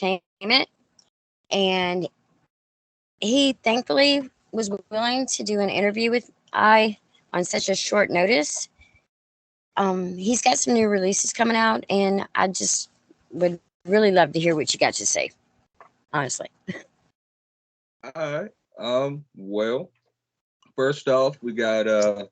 entertainment, and he thankfully was willing to do an interview with I on such a short notice. He's got some new releases coming out, and I just would really love to hear what you got to say. Honestly, All right. Well, first off, we got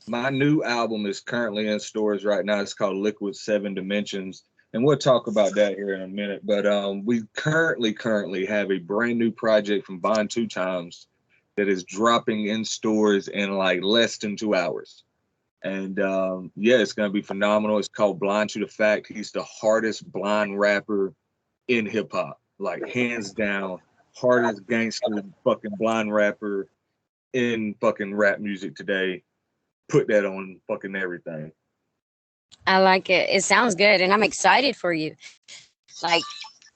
my new album is currently in stores right now. It's called Liquid Seven Dimensions, and we'll talk about that here in a minute. But we currently have a brand new project from Bond Two Times that is dropping in stores in like less than 2 hours. And yeah, it's gonna be phenomenal. It's called Blind to the Fact. He's the hardest blind rapper in hip hop, like hands down, hardest gangster fucking blind rapper in fucking rap music today. Put that on fucking everything. I like it. It sounds good, and I'm excited for you. Like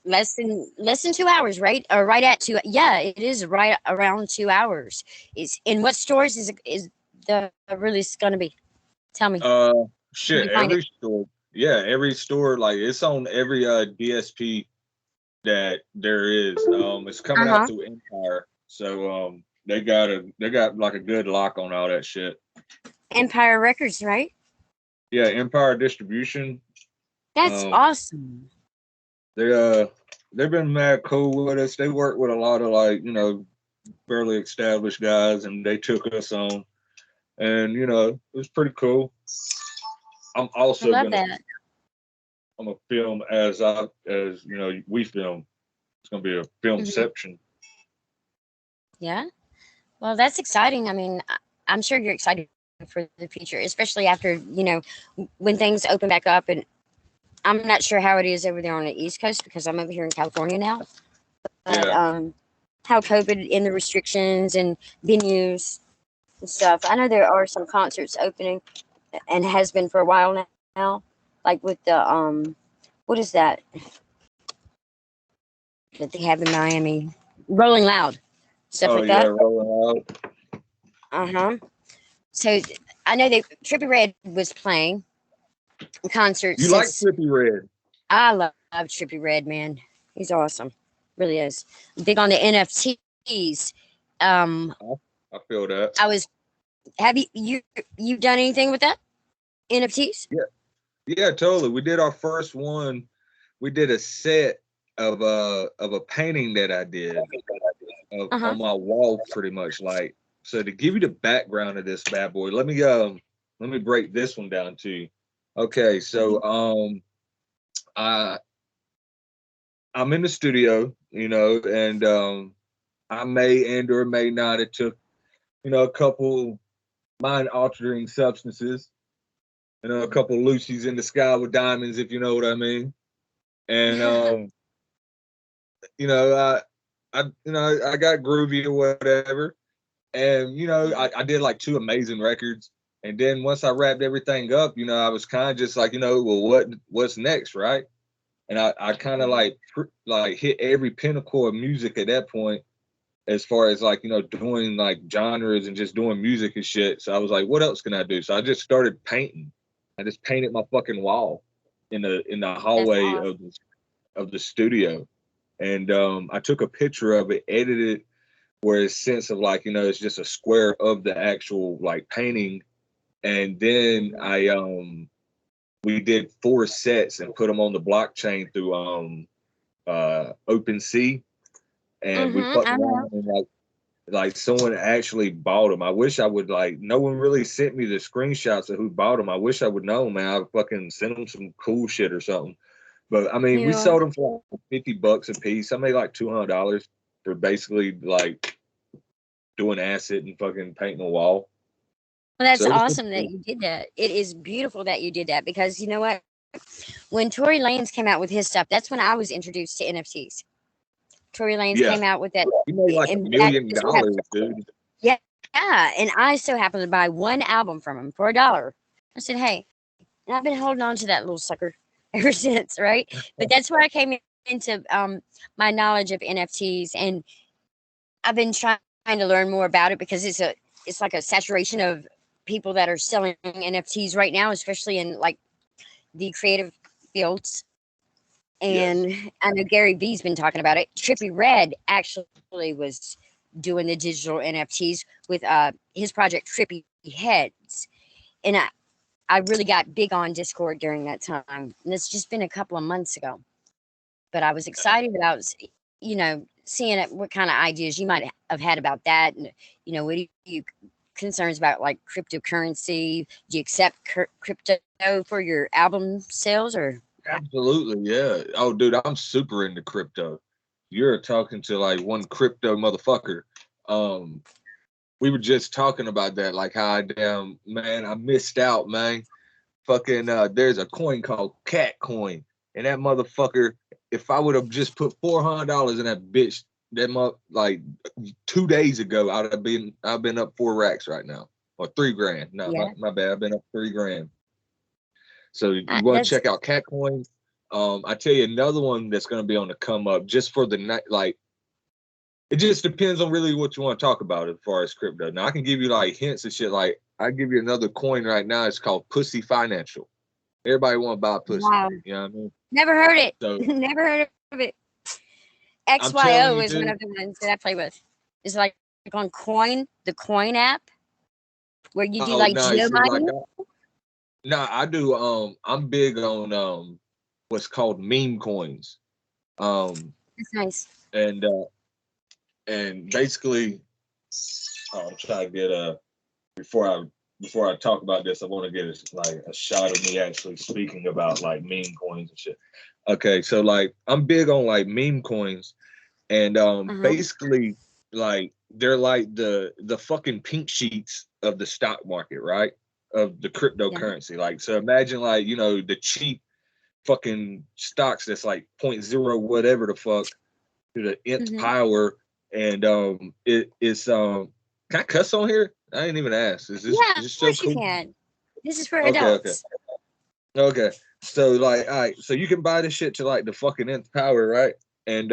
less than 2 hours, right? Or right at two? Yeah, it is right around 2 hours. Is in what stores is the release gonna be? Tell me. Uh, Can shit, you find it? every store, yeah, every store, like it's on every DSP that there is. It's coming Uh out huh. through Empire, so they got like a good lock on all that shit. Empire Records, right? Yeah, Empire Distribution. That's Um, awesome. they they've been mad cool with us. They work with a lot of like fairly established guys, and they took us on, and it was pretty cool. I'm I also love gonna that. I'm gonna film as we film. It's gonna be a Hmm. filmception. Yeah. Well, that's exciting. I mean, I'm sure you're excited for the future, especially after when things open back up. And I'm not sure how it is over there on the East Coast because I'm over here in California now. But Yeah, how COVID and the restrictions and venues and stuff. I know there are some concerts opening and has been for a while now, like with the what is that that they have in Miami, Rolling Loud, stuff oh like yeah, that. rolling out. Uh huh. So I know that Trippy Red was playing concerts You like since Trippy Red? I love Trippy Red, man. He's awesome, really is. Big on the NFTs. Um, I feel that. I was. Have you done anything with that NFTs? Yeah, yeah, totally. We did our first one. We did a set of a painting that I did Uh huh. on my wall, pretty much. Like, so to give you the background of this bad boy, let me break this one down to you. Okay, so I I'm in the studio, and I may and or may not have took a couple mind altering substances, a couple Lucy's in the sky with diamonds, if you know what I mean. And you know, I got groovy or whatever, and I did like two amazing records. And then once I wrapped everything up, I was kind of just like, well, what's next, right? And I kind of like hit every pinnacle of music at that point, as far as like doing like genres and just doing music and shit. So I was like, what else can I do? So I just started painting. I just painted my fucking wall in the That's hallway awesome. of the studio, and I took a picture of it, edited where it's sense of like it's just a square of the actual like painting, and then I we did four sets and put them on the blockchain through OpenSea, and we fucked I know. around and like someone actually bought them. I wish I would like. No one really sent me the screenshots of who bought them. I wish I would know, man. I would fucking send them some cool shit or something. But I mean, we Yeah. sold them for like $50 a piece. I made like $200 for basically like doing acid and fucking painting a wall. Well, that's So it was awesome that you did that. It is beautiful that you did that because you know what? When Tory Lanez came out with his stuff, that's when I was introduced to NFTs. Tory Lanez came yeah. out with that, He made like a and that million just so happened. dollars, dude. Yeah, and I so happened to buy one album from him for $1. I said, "Hey," and I've been holding on to that little sucker ever since, right? But that's where I came into my knowledge of NFTs, and I've been trying to learn more about it because it's like a saturation of people that are selling NFTs right now, especially in like the creative fields. Yes. And I know Gary Vee's been talking about it. Trippy Red actually was doing the digital NFTs with his project Trippy Heads. And I really got big on Discord during that time. And it's just been a couple of months ago. But I was excited about, seeing it, what kind of ideas you might have had about that. And, what do you concerns about like cryptocurrency? Do you accept crypto for your album sales or? Absolutely, yeah. Oh, dude, I'm super into crypto. You're talking to like one crypto motherfucker. Um, we were just talking about that, like how I damn man, I missed out, man. Fucking there's a coin called Cat Coin, and that motherfucker, if I would have just put $400 in that bitch, like 2 days ago, I've been up 4 racks right now, or 3 grand. No, Yeah, my bad. I've been up 3 grand. So you want to that's check out Cat Coin. I tell you another one that's going to be on the come up just for the night. Like it just depends on really what you want to talk about as far as crypto. Now I can give you like hints and shit. Like I give you another coin right now. It's called Pussy Financial. Everybody want to buy pussy. wow. You know what I mean? Never heard it. So Never heard of it. I'm telling XYO you, is one dude. of the ones that I play with. It's like on the Coin app, where you do Oh, like nice. geo See, like mining. nah, I do. I'm big on what's called meme coins. Um, That's nice. and basically, I'm trying to get before I before I talk about this, I want to get like a shot of me actually speaking about like meme coins and shit. Okay, so like I'm big on like meme coins, and Uh-huh. basically like they're like the fucking pink sheets of the stock market, right? Of the Yeah. cryptocurrency. Like so, imagine like the cheap fucking stocks that's like point zero whatever the fuck to the nth Hmm. power, and it's can I cuss on here? I didn't even ask. Yeah, Is of this so course you cool? can. This is for Okay, okay, adults. okay. So like, all right, so you can buy this shit to like the fucking nth power, right? And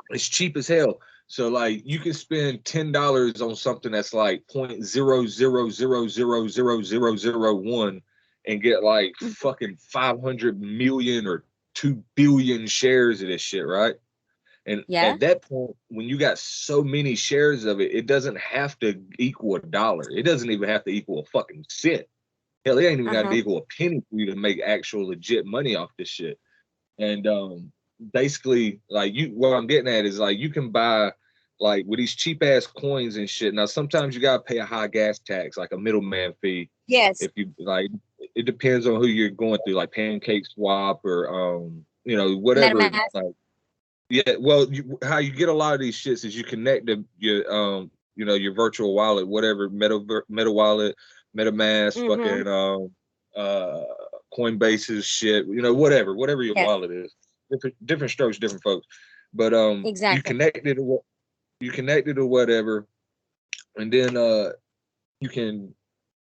it's cheap as hell. So like, you can spend $10 on something that's like 0.00000001 and get like Mhm. fucking 500 million or 2 billion shares of this shit, right? And Yeah. at that point, when you got so many shares of it, it doesn't have to equal $1. It doesn't even have to equal a fucking cent. Hell, it ain't even got to Uh-huh. equal a penny for you to make actual legit money off this shit. And basically, like what I'm getting at is like you can buy like with these cheap ass coins and shit. Now sometimes you gotta pay a high gas tax, like a middleman fee. Yes. If you like, it depends on who you're going through, like Pancake Swap or whatever. MetaMask. Like yeah, well, how you get a lot of these shits is you connect your your virtual wallet, whatever meta wallet, MetaMask, Mm-hmm. fucking uh Coinbase's shit, whatever your Yes. wallet is. Different strokes, different folks. But Exactly. you connected or whatever, and then you can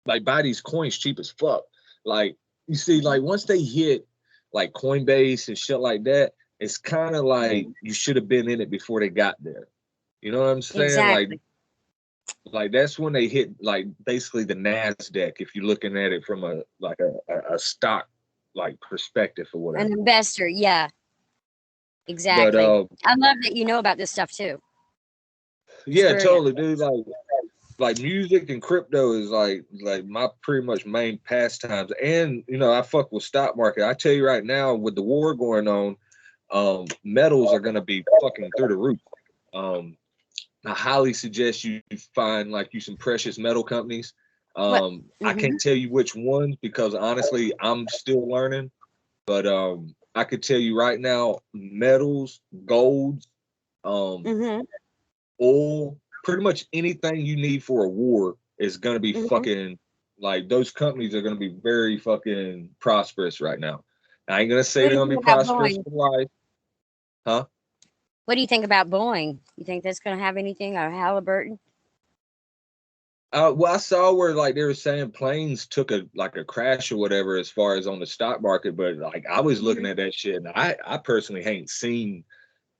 like buy these coins cheap as fuck. Like you see, like once they hit like Coinbase and shit like that, it's kind of like Mhm. you should have been in it before they got there. You know what I'm saying? Exactly. Like that's when they hit like basically the Nasdaq. If you're looking at it from a stock like perspective or An whatever. investor. Yeah. But Exactly. I love that you know about this stuff too. It's yeah, brilliant. totally, dude. Like music and crypto is like my pretty much main pastimes. And I fuck with stock market. I tell you right now, with the war going on, metals are gonna be fucking through the roof. Um, I highly suggest you find like you some precious metal companies. What? I Mm-hmm. can't tell you which ones because honestly, I'm still learning. But I could tell you right now, metals, golds, um, Mm-hmm. oil, pretty much anything you need for a war is gonna be Mm-hmm. fucking like those companies are gonna be very fucking prosperous right now. I ain't gonna say What do they're you gonna be think about prosperous Boeing? for life, huh? What do you think about Boeing? You think that's going to have anything or Halliburton? Well, I saw where like they were saying planes took a crash or whatever as far as on the stock market, but like I was looking Hmm. at that shit and I personally ain't seen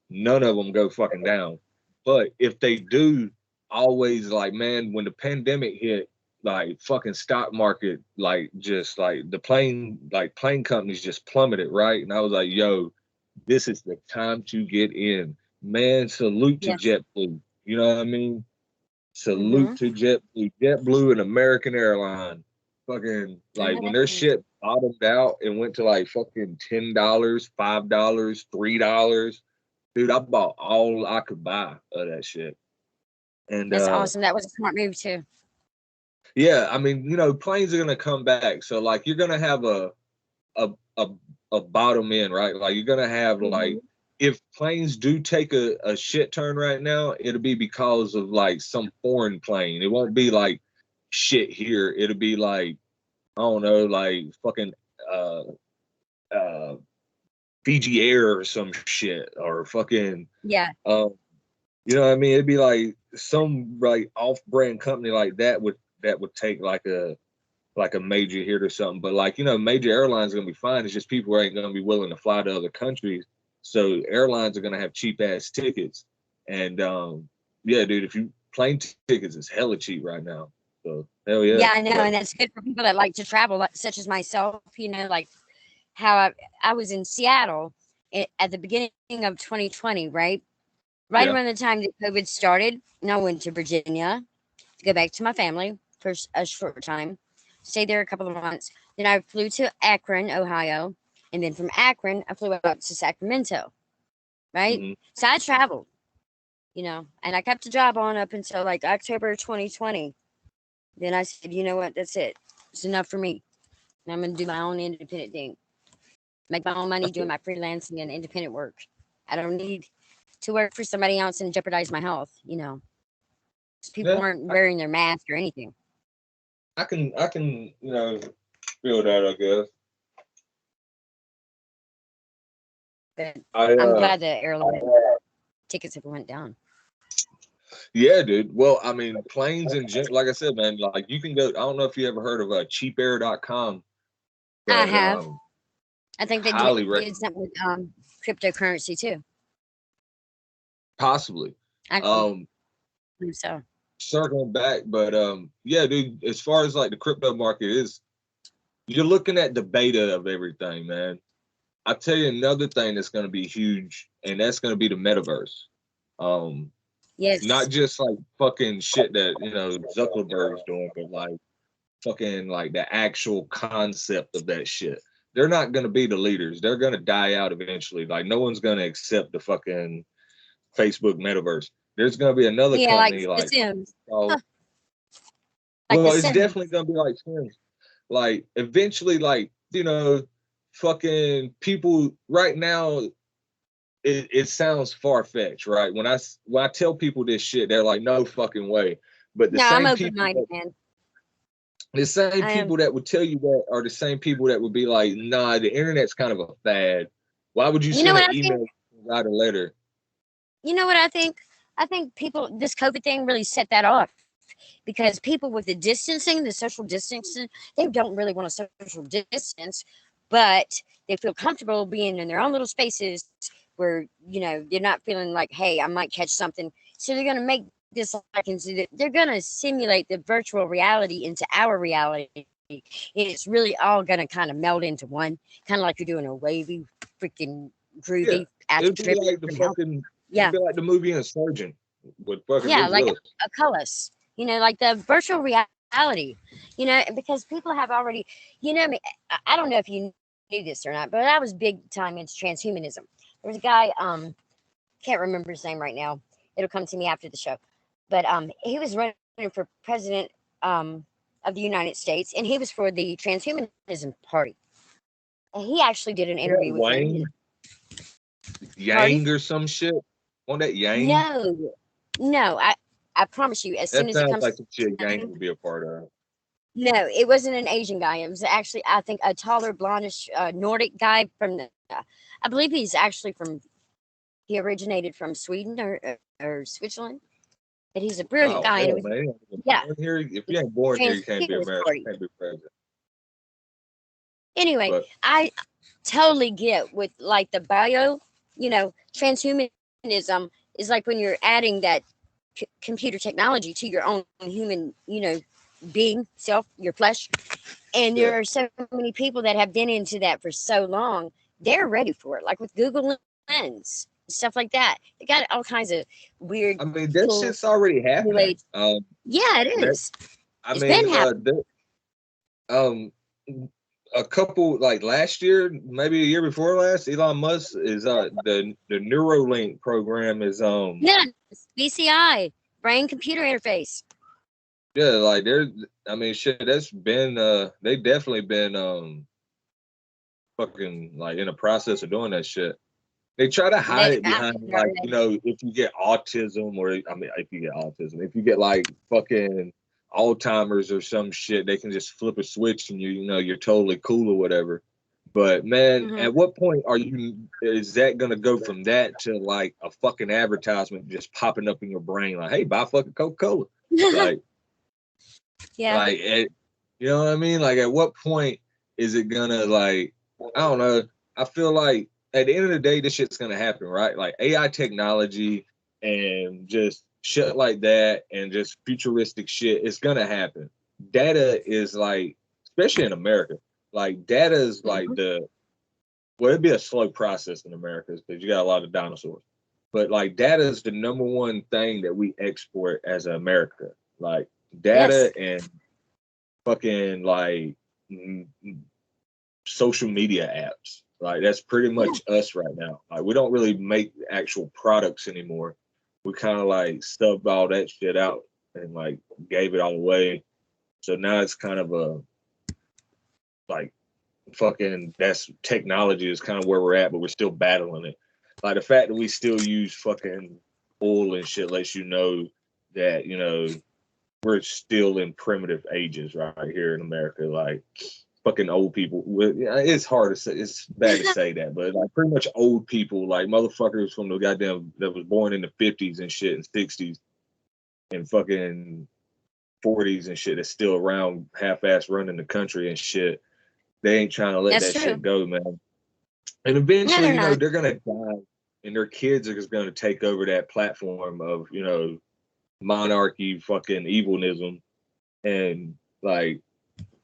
none of them go fucking down. But if they do, always like man, when the pandemic hit, like fucking stock market, like just like the plane companies just plummeted, right? And I was like, yo, This is the time to get in. Man, salute to Yeah. JetBlue. You know what I mean? Mm-hmm. Salute to JetBlue. JetBlue and American Airline. Fucking I like know when that their thing. shit bottomed out and went to like fucking $10, $5, $3. Dude, I bought all I could buy of that shit. And That's awesome. That was a smart move too. yeah, I mean, planes are gonna come back. So like you're gonna have a a, a bottom end, right? Like you're gonna have like Hmm. if planes do take a shit turn right now, it'll be because of like some foreign plane. It won't be like shit here. It'll be like I don't know, like fucking uh uh Fiji Air or some shit or fucking Yeah. um you know what I mean? It'd be like some like off-brand company like that would take like a major hit or something. But like, major airlines are gonna be fine. It's just people ain't gonna be willing to fly to other countries. So airlines are gonna have cheap ass tickets. And yeah, dude, if you plane tickets is hella cheap right now. So hell yeah. Yeah, I know, But and that's good for people that like to travel, like, such as myself. Like how I was in Seattle at the beginning of 2020, right? Right yeah. around the time that COVID started, and I went to Virginia to go back to my family for a short time. Stayed there a couple of months. Then I flew to Akron, Ohio, and then from Akron I flew up to Sacramento, right? Hmm. So I traveled, and I kept the job on up until like October 2020. Then I said, you know what, that's it. It's enough for me. And I'm gonna do my own independent thing. Make my own money doing my freelancing and independent work. I don't need to work for somebody else and jeopardize my health. 'Cause people Yeah, weren't wearing their mask or anything. I can feel that, I guess. But I I'm glad the airline tickets have went down. Yeah, dude. Well, I mean, planes and like I said, man, like you can go. I don't know if you ever heard of cheapair.com, I but have. I think they highly did recommend. something with cryptocurrency too. Possibly. I Um, believe so. Circling back, but yeah, dude. As far as like the crypto market is, you're looking at the beta of everything, man. I tell you another thing that's going to be huge, and that's going to be the metaverse. Um, Not Yes. just like fucking shit that Zuckerberg's doing, but like fucking like the actual concept of that shit. They're not gonna be the leaders. They're gonna die out eventually. Like no one's gonna accept the fucking Facebook metaverse. There's gonna be another Yeah, like company The like Sims. oh Like The well, it's definitely Sims. gonna be like Sims. Like eventually, like fucking people right now. It sounds far fetched, right? When I tell people this shit, they're like, no fucking way. But No, I'm open minded, man. the same I am. people that would tell you that are the same people that would be like, nah, the internet's kind of a fad. Why would you You know send what an I think? email, write a letter? You know what I think? I think people, this COVID thing really set that off because people with the distancing, the social distancing, they don't really want a social distance, but they feel comfortable being in their own little spaces where, they're not feeling like, hey, I might catch something. So they're going to make this like they're going to simulate the virtual reality into our reality. And it's really all going to kind of meld into one, kind of like you're doing a wavy, freaking Yeah, groovy acid it'd be trip. like the fucking, it'd Yeah. be like the movie Insurgent with fucking Yeah, Bruce like Willis. a colors, like the virtual reality, because people have already, I mean, I don't know if you knew this or not, but I was big time into transhumanism. There was a guy, can't remember his name right now. It'll come to me after the show. But he was running for president of the United States, and he was for the transhumanism party. And he actually did an Isn't that interview with him. Wayne Pardon? Yang or some shit? On that Yang? No, no, I promise you, as soon That as it sounds comes like to some shit his Yang name, would be a part of. no, it wasn't an Asian guy. It was actually, I think, a taller, blondish Nordic guy from I believe he's actually he originated from Sweden or Switzerland. But he's a brilliant Oh guy, and it hell, was, man! You ain't yeah, born here. If the you ain't born here, you can't be transhumanist American. party. You can't be president. Anyway, But I totally get with like the transhumanism is like when you're adding that computer technology to your own human, being, self, your flesh. And yeah, there are so many people that have been into that for so long, they're ready for it. Like with Google twins, stuff like that. They got all kinds of weird, I mean, that cool shit's already new happening. age. Yeah, it That is. I It's been mean, happening. um, a couple like last year, maybe a year before last, Elon Musk is the Neuralink program is Yeah, BCI, brain computer interface. yeah, like there's I mean shit that's been they definitely been fucking like in the process of doing that shit. They try to hide They it behind like, you know, if you get autism or I mean if you get autism, if you get like fucking Alzheimer's or some shit, they can just flip a switch and you know you're totally cool or whatever. But man, Mhm. at what point is that gonna go from that to like a fucking advertisement just popping up in your brain like, hey, buy fucking Coca-Cola? Like Yeah, like you know what I mean? Like at what point is it gonna like I don't know. I feel like at the end of the day, this shit's gonna happen, right? Like AI technology and just shit like that and just futuristic shit, it's gonna happen. Data is like, especially in America, like data is like mhm. the well, it'd be a slow process in America because you got a lot of dinosaurs. But like data is the number one thing that we export as America. Like Yes, data and fucking like social media apps. Like that's pretty yeah, much us right now. Like we don't really make actual products anymore. We kind of like stubbed all that shit out and like gave it all away. So now it's kind of a like fucking that's technology is kind of where we're at, but we're still battling it. Like the fact that we still use fucking oil and shit lets you know that, you know, we're still in primitive ages right here in America. Like fucking old people. It's hard to say. It's bad to say that, but like pretty much old people, like motherfuckers from the goddamn that was born in the 50s and shit and 60s and fucking 40s and shit that's still around half-ass running the country and shit. They ain't trying to let that's that shit true. go, man. And No, eventually, they're you know, not. they're gonna die and their kids are just gonna take over that platform of, you know, monarchy, fucking evilism, and like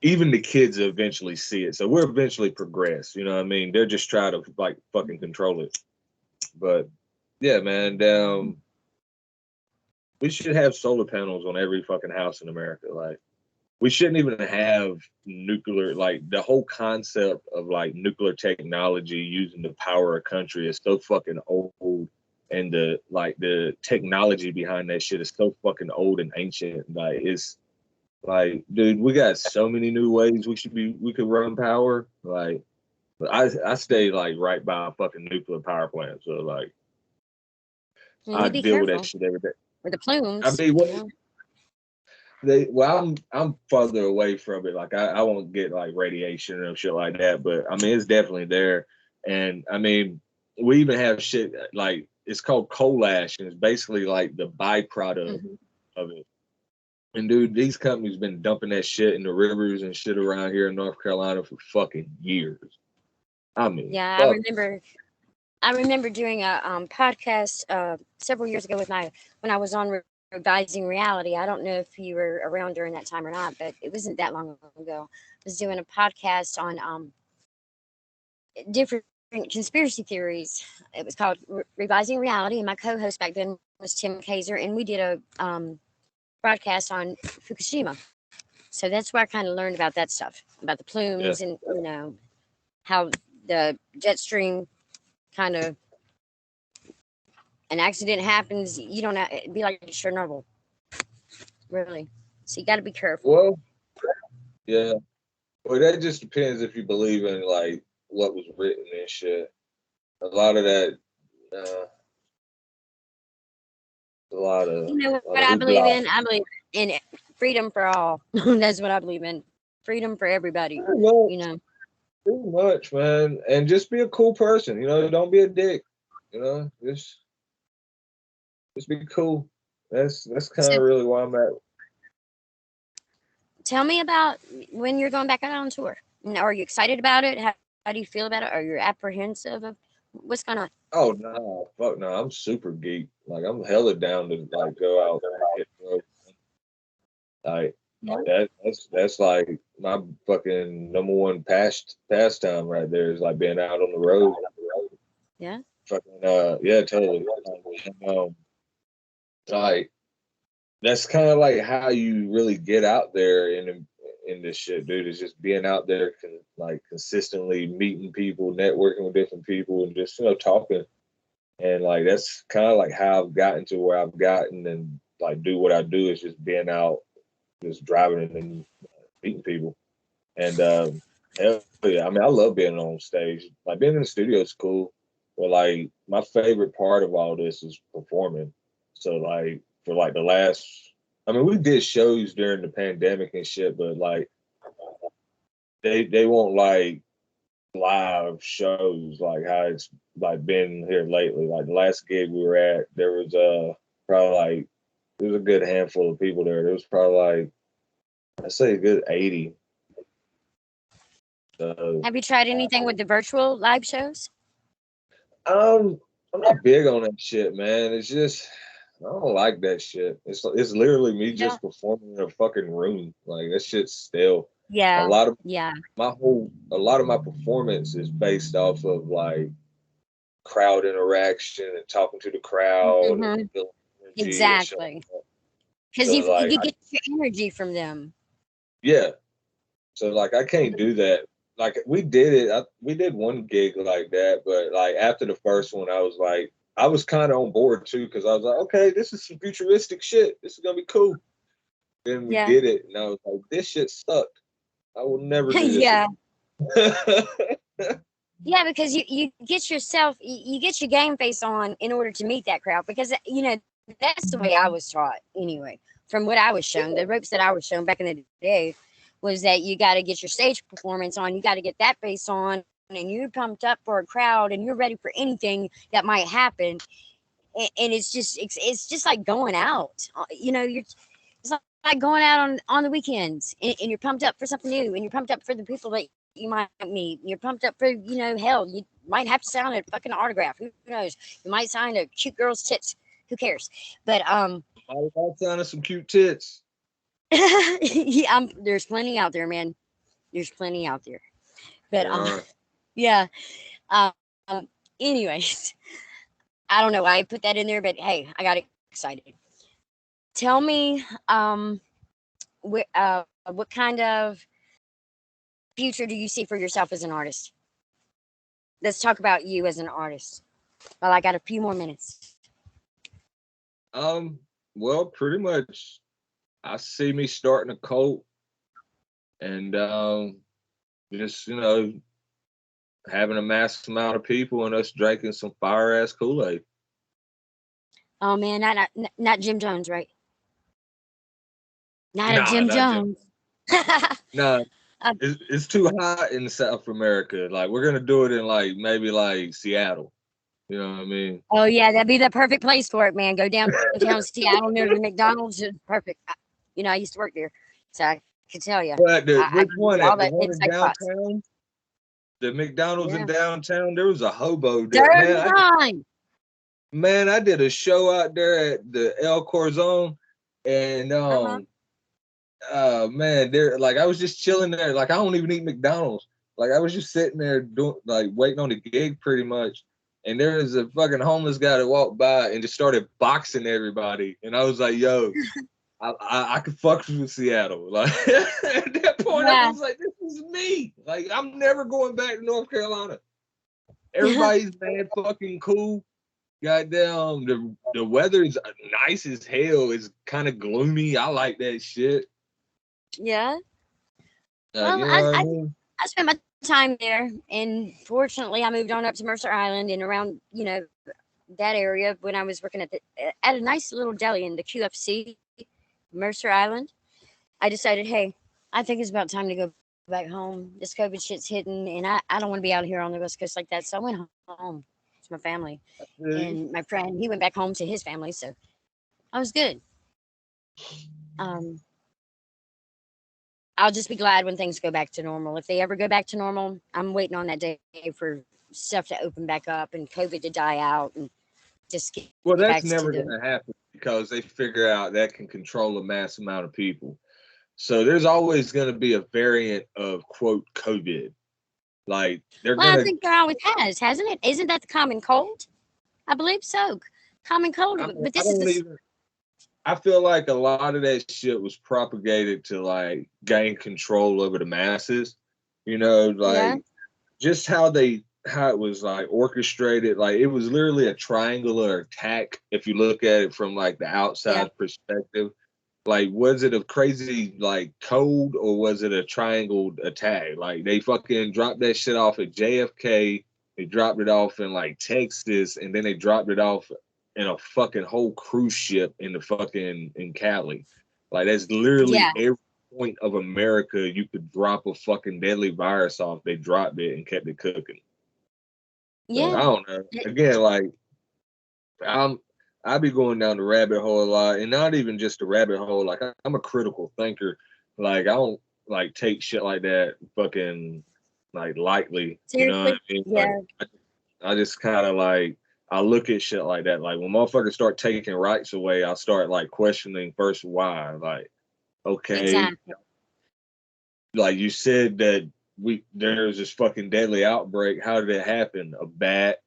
even the kids eventually see it. So we're eventually progress. You know what I mean? They're just trying to like fucking control it. But yeah, man, we should have solar panels on every fucking house in America. Like we shouldn't even have nuclear. Like the whole concept of like nuclear technology using to power a country is so fucking old. And the technology behind that shit is so fucking old and ancient. Like it's like, dude, we got so many new ways we could run power. Like, but I stay like right by a fucking nuclear power plant, so like You need I to be deal with that careful shit every day. with the I plumes. mean, what You know. I'm farther away from it. Like I won't get like radiation and shit like that, but I mean it's definitely there. And I mean, we even have shit like it's called coal ash, and it's basically like the byproduct Mhm. of it. And dude, these companies been dumping that shit in the rivers and shit around here in North Carolina for fucking years. I mean, Yeah, I fuck. remember. I remember doing a podcast several years ago with my when I was on revising reality. I don't know if you were around during that time or not, but it wasn't that long ago. I was doing a podcast on different conspiracy theories. It was called Revising Reality, and my co-host back then was Tim Kaiser, and we did a broadcast on Fukushima. So that's where I kind of learned about that stuff, about the plumes, Yeah. and how the jet stream kind of an accident happens. You don't know, it'd be like Chernobyl, really. So you got to be careful. Well, yeah. Well, that just depends if you believe in like what was written and shit. A lot of that, a lot of, You know a what lot of I believe hoopla. in? I believe in it. Freedom for all. That's what I believe in. Freedom for everybody. Pretty You much, know. pretty much, man. And just be a cool person. You know, don't be a dick. You know, just be cool. That's kind So of really where I'm at. tell me about when you're going back out on tour. Are you excited about it? How do you feel about it? Are you apprehensive of what's going on? Oh no, fuck no! I'm super geek. Like I'm hella down to like go out and hit the road. Like Yeah. that's like my fucking number one pastime right there is like being out on the road. Yeah. fucking yeah, totally. Um, like that's kind of like how you really get out there in this shit, dude. Is just being out there, like consistently meeting people, networking with different people, and just talking. And like that's kind of like how I've gotten to where I've gotten, and like do what I do is just being out, just driving and meeting people. And hell yeah, I mean, I love being on stage. Like being in the studio is cool, but like my favorite part of all this is performing. So like for like the last, I mean, we did shows during the pandemic and shit, but like they won't like live shows like how it's like been here lately. Like the last gig we were at, there was probably like there was a good handful of people there. There was probably like I'd say a good 80. So Have you tried anything with the virtual live shows? um I'm not big on that shit, man. It's just I don't like that shit. It's literally me You don't? just performing in a fucking room. Like that shit's stale. A Yeah, lot of yeah. a lot of my performance is based off of like crowd interaction and talking to the crowd and Hmm. feeling energy and shit Exactly. like that. Because So like you get your energy from them. yeah. So like I can't do that. Like we did it. We did one gig like that, but like after the first one, I was like, I was kind of on board too because I was like, okay, this is some futuristic shit. This is gonna be cool. Then we Yeah. did it, and I was like, this shit sucked. I will never do this Yeah. again. Yeah, because you get yourself, you get your game face on in order to meet that crowd. Because, that's the way I was taught anyway. From what I was shown, the ropes that I was shown back in the day was that you got to get your stage performance on, you got to get that face on, and you're pumped up for a crowd and you're ready for anything that might happen. And it's just like going out. You're it's like going out on the weekends, and you're pumped up for something new, and you're pumped up for the people that you might meet. You're pumped up for hell, you might have to sign a fucking autograph. Who knows? You might sign a cute girl's tits. Who cares? But I was signing some cute tits. yeah, there's plenty out there, man. There's plenty out there. But There are. yeah. Um, anyways, I don't know why I put that in there, but hey, I got excited. Tell me, what kind of future do you see for yourself as an artist? Let's talk about you as an artist. Well, I got a few more minutes. Um, well, pretty much I see me starting a cult and just having a mass amount of people and us drinking some fire ass Kool-Aid. Oh man, not Jim Jones, right? Not a Nah, Jim not just Jones. nah. Uh, It's too hot in South America. Like we're gonna do it in like maybe like Seattle. You know what I mean? oh yeah, that'd be the perfect place for it, man. Go downtown Seattle near the McDonald's. Is perfect. I used to work there, so I can tell you. But I which can give one? you all The the one in inside spots. downtown? The McDonald's in Yeah. downtown? There was a hobo there. Dirty mind. Man, I did a show out there at the El Corazon and Uh-huh. man, there like I was just chilling there. Like I don't even eat McDonald's. Like I was just sitting there doing like waiting on the gig pretty much. And there was a fucking homeless guy that walked by and just started boxing everybody. And I was like, yo, I could fuck with Seattle. Like at that point I Yeah. was like, this is me. Like I'm never going back to North Carolina. Everybody's mad fucking cool. Goddamn, the weather is nice as hell. It's kind of gloomy. I like that shit. Yeah. Well, You know I, what I I mean? I spent my time there, and fortunately, I moved on up to Mercer Island and around that area when I was working at a nice little deli in the QFC, Mercer Island. I decided, hey, I think it's about time to go back home. This COVID shit's hitting, and I don't want to be out here on the West Coast like that. So I went home to my family, Yeah. and my friend he went back home to his family. So I was good. Um, I'll just be glad when things go back to normal. If they ever go back to normal, I'm waiting on that day for stuff to open back up and COVID to die out and just get Well, back that's to never the. going to happen because they figure out that can control a mass amount of people. So there's always going to be a variant of quote COVID. Like they're Well, I gonna think there always has, hasn't it? Isn't that the common cold? I believe so. Common cold, but I this is don't this. even. I feel like a lot of that shit was propagated to like gain control over the masses. You know, Yeah, like just how it was like orchestrated. Like it was literally a triangular attack. If you look at it from like the yeah, outside perspective, like was it a crazy like code or was it a triangle attack? Like they fucking dropped that shit off at JFK. They dropped it off in like Texas, and then they dropped it off in a fucking whole cruise ship in the fucking in Cali. Like that's literally yeah, every point of America you could drop a fucking deadly virus off. They dropped it and kept it cooking. So I yeah. don't know. Again, like I'm I be going down the rabbit hole a lot, and not even just the rabbit hole. Like I'm a critical thinker. Like I don't like take shit like that fucking like lightly. You know what I Seriously, mean? Like yeah, I just kind of like I look at shit like that. Like when motherfuckers start taking rights away, I start like questioning first why. Like okay, exactly. like you said that there's this fucking deadly outbreak. How did it happen? A bat.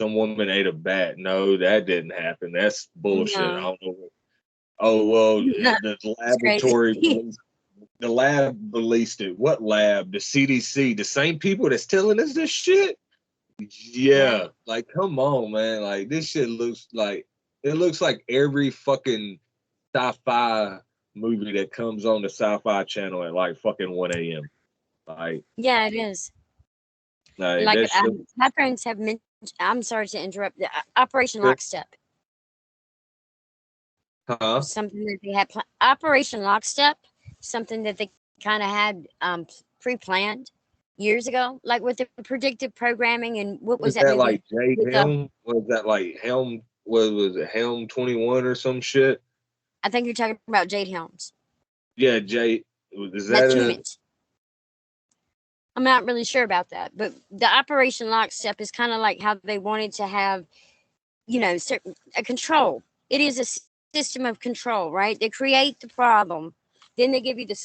Some woman ate a bat. No, that didn't happen. That's bullshit. I No, don't know. Oh well, the it's crazy. laboratory released, the lab released it. What lab? The CDC. The same people that's telling us this shit. Yeah, Yeah, like come on, man. Like this shit looks like it looks like every fucking sci-fi movie that comes on the sci-fi channel at like fucking 1 a.m. Like, yeah, it is. like Like that's my friends have mentioned. I'm sorry to interrupt. The Operation Lockstep huh? was something that they had. Operation Lockstep, something that they kind of had pre-planned years ago, like with the predictive programming and what was Was that that movie like Jade with Helm? Was that like Helm? Was it Helm 21 or some shit? I think you're talking about Jade Helms. Yeah, Jade. Is that That's a humans. I'm not really sure about that, but the Operation Lockstep is kind of like how they wanted to have, certain a control. It is a system of control, right? They create the problem, then they give you the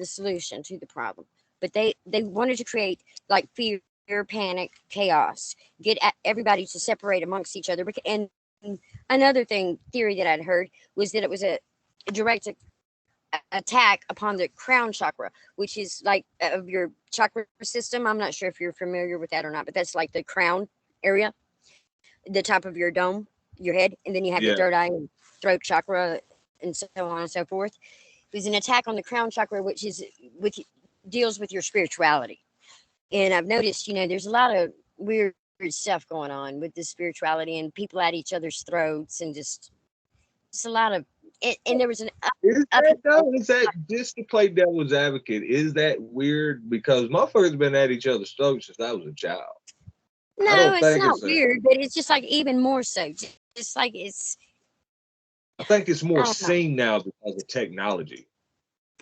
solution to the problem. But they wanted to create like fear, panic, chaos, get everybody to separate amongst each other. And another theory that I'd heard was that it was a direct attack upon the crown chakra, which is like of your chakra system. I'm not sure if you're familiar with that or not, but that's like the crown area, the top of your dome, your head, and then you have your yeah? third eye and throat chakra, and so on and so forth. It was an attack on the crown chakra, which is with deals with your spirituality. And I've noticed, there's a lot of weird stuff going on with this spirituality and people at each other's throats and just a lot of it. And there was an Is up that though? Is that just to play devil's advocate? Is that weird? Because motherfuckers been at each other's throats since I was a child. I no, don't it's think not it's a. weird, but it's just like even more so. Just like I think it's I more don't know. seen now because of technology.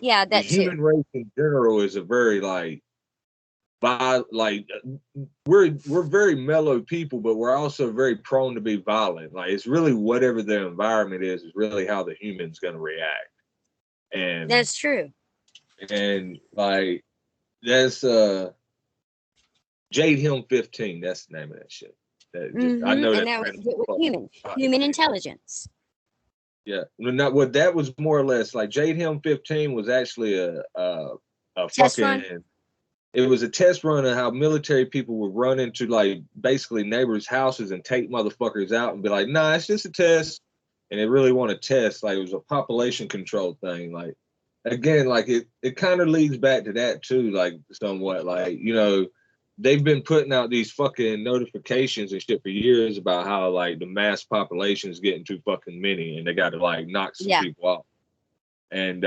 Yeah, The that too. human race in general is a very like like we're very mellow people, but we're also very prone to be violent. Like it's really whatever the environment is really how the human's gonna react. And That's true. like that's Jade Helm 15, that's the name of that shit. That just I know And that's that was random as with fuck. human intelligence. Yeah. Not what that was more or less like Jade Helm 15 was actually a Test run. fucking it was a test run of how military people would run into like basically neighbors' houses and take motherfuckers out and be like, nah, it's just a test. And they really want to test. Like it was a population control thing. Like again, like it kind of leads back to that too, like somewhat. Like, they've been putting out these fucking notifications and shit for years about how like the mass population is getting too fucking many and they gotta like knock some Yeah. people off. And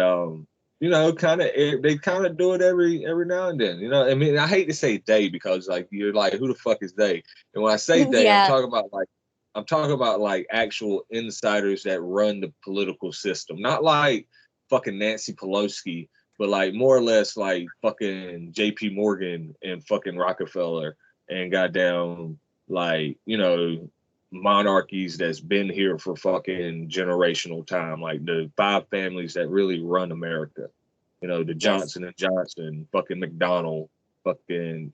kind of they kind of do it every now and then. I mean, I hate to say they because like you're like, who the fuck is they? And when I say they, Yeah. I'm talking about like actual insiders that run the political system, not like fucking Nancy Pelosi, but like more or less like fucking J.P. Morgan and fucking Rockefeller and goddamn like monarchies that's been here for fucking generational time, like the five families that really run America. The Yes. Johnson and Johnson, fucking McDonald, fucking,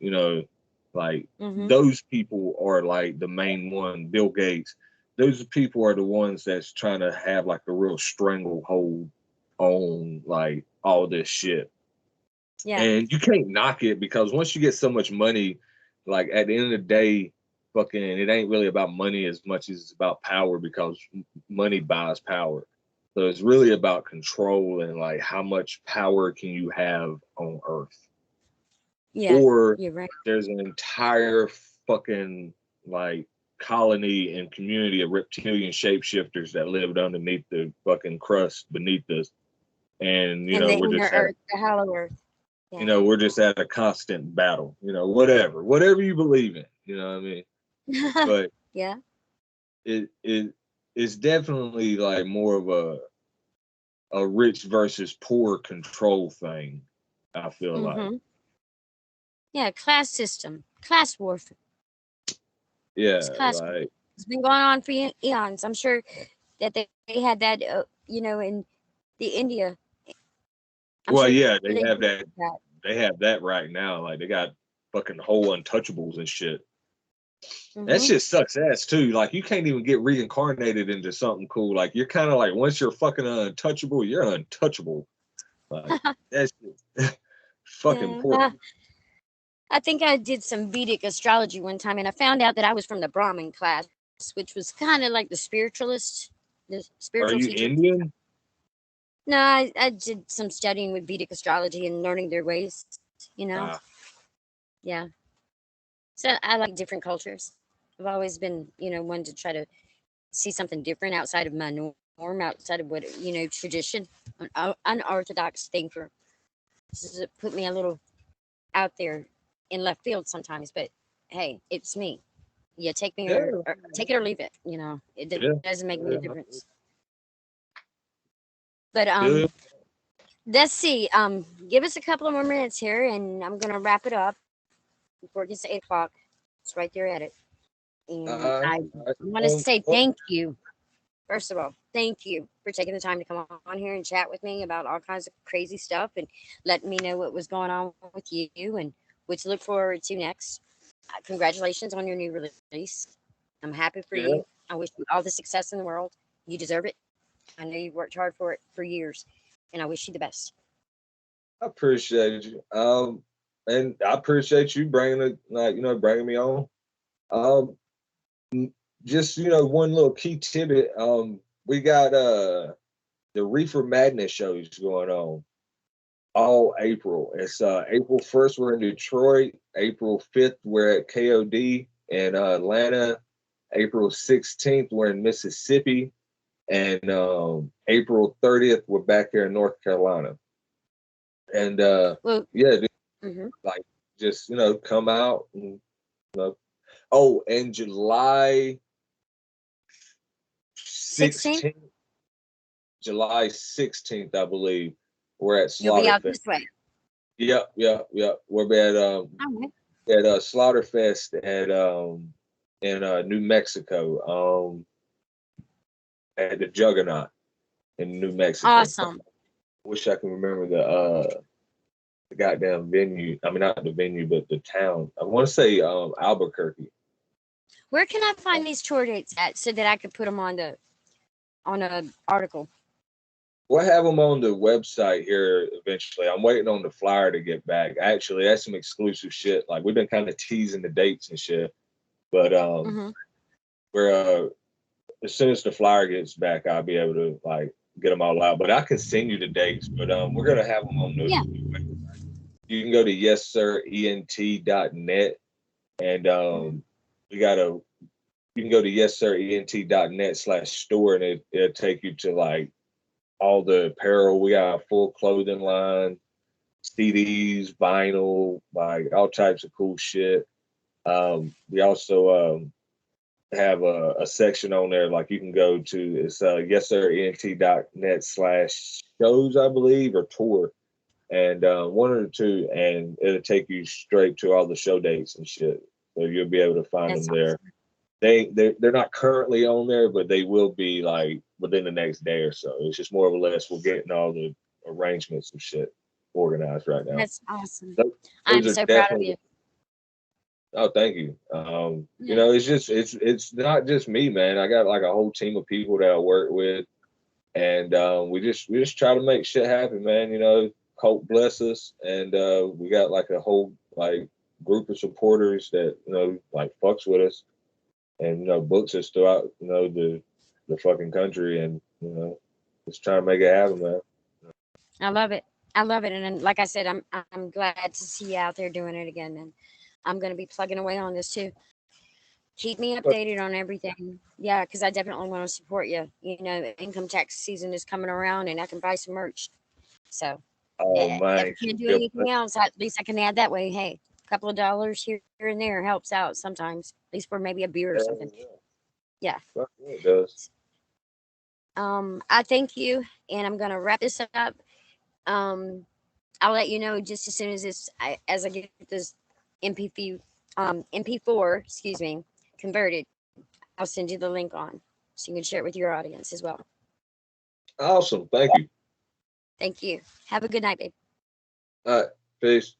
Like Mm-hmm. those people are like the main one, Bill Gates. Those people are the ones that's trying to have like a real stranglehold on like all this shit. Yeah. And you can't knock it because once you get so much money, like at the end of the day, fucking it ain't really about money as much as it's about power because money buys power. So it's really about control and like how much power can you have on Earth. Yeah. Or You're right. there's an entire fucking like colony and community of reptilian shapeshifters that lived underneath the fucking crust beneath us. And And the we're inner just at earth, the hollow earth. Yeah. we're just at a constant battle, whatever you believe in, what I mean? But Yeah. it's definitely like more of a rich versus poor control thing, I feel like. Mm-hmm. Yeah. Class system, class warfare. It's Yeah, class warfare. like, It's been going on for eons. I'm sure that they had that, in the India. I'm well, sure yeah, they did that. they have that right now. Like they got fucking whole untouchables and shit. That Mm-hmm. shit sucks ass too. Like you can't even get reincarnated into something cool. Like you're kind of like once you're fucking untouchable, you're untouchable. Like that's fucking Yeah. poor. I think I did some Vedic astrology one time, and I found out that I was from the Brahmin class, which was kind of like the spiritualist, the spiritual Are you teacher. Indian? No, I did some studying with Vedic astrology and learning their ways, you know? Ah, Yeah. So I like different cultures. I've always been, one to try to see something different outside of my norm, outside of what, tradition, an unorthodox thinker. This is, put me a little out there in left field sometimes, but hey, it's me. Yeah, take me yeah, or take it or leave it. It yeah, doesn't make me a yeah. difference. But Good. let's see. Give us a couple of more minutes here, and I'm gonna wrap it up before it gets to 8 o'clock. It's right there at it. And Uh, I want to say thank you. First of all, thank you for taking the time to come on here and chat with me about all kinds of crazy stuff and letting me know what was going on with you and what to look forward to next. Congratulations on your new release. I'm happy for you. yeah, I wish you all the success in the world. You deserve it. I know you've worked hard for it for years, and I wish you the best. I appreciate you. And I appreciate you bringing it, like bringing me on. Um, just one little key tidbit. We got the Reefer Madness shows going on all April. It's April 1st, we're in Detroit. April 5th, we're at KOD in Atlanta. April 16th, we're in Mississippi. And April 30th, we're back here in North Carolina. And Well, yeah, mm-hmm. like just come out and oh, and July 16th, 16th, July 16th, I believe, we're at you'll be out Slaughterfest. this way. Yep, yep, yep. We're All right. at Slaughterfest at in New Mexico, at the Juggernaut in New Mexico. Awesome. Wish I can remember the goddamn venue. I mean, not the venue, but the town. I want to say Albuquerque. Where can I find these tour dates at so that I could put them on a article? We'll have them on the website here eventually. I'm waiting on the flyer to get back. Actually, that's some exclusive shit. Like we've been kind of teasing the dates and shit, but Mm-hmm. we're as soon as the flyer gets back, I'll be able to like get them all out. But I can send you the dates. But we're gonna have them on Yeah. the. You can go to yessirent.net and Mm-hmm. we got a. You can go to yessirent.net/store and it'll take you to like all the apparel. We got a full clothing line, CDs, vinyl, like all types of cool shit. We also have a section on there like you can go to it's yessirent.net/shows, I believe, or tour. And one or two, and it'll take you straight to all the show dates and shit. So you'll be able to find them That's there. awesome. They're not currently on there, but they will be like within the next day or so. It's just more or less we're getting all the arrangements and shit organized right now. That's awesome. Those, I'm those are so proud of definitely you. Oh, thank you. You Yeah. know, it's not just me, man. I got like a whole team of people that I work with, and we just try to make shit happen, man. You know, Coke bless us, and we got like a whole like group of supporters that like fucks with us, and books us throughout the fucking country, and just trying to make it happen, man. I love it. I love it. And then, like I said, I'm glad to see you out there doing it again. And I'm going to be plugging away on this too. Keep me But updated on everything. Yeah, because I definitely want to support you. You know, income tax season is coming around, and I can buy some merch. So oh if man, I can't do anything else, at least I can add that way. Hey, a couple of dollars here and there helps out sometimes, at least for maybe a beer or something. Yeah. fuck yeah, it does. I thank you, and I'm gonna wrap this up. Um, I'll let you know just as soon as as I get this MP3, MP4, excuse me, converted. I'll send you the link on so you can share it with your audience as well. Awesome, thank you. Thank you. Have a good night, babe. All right, peace.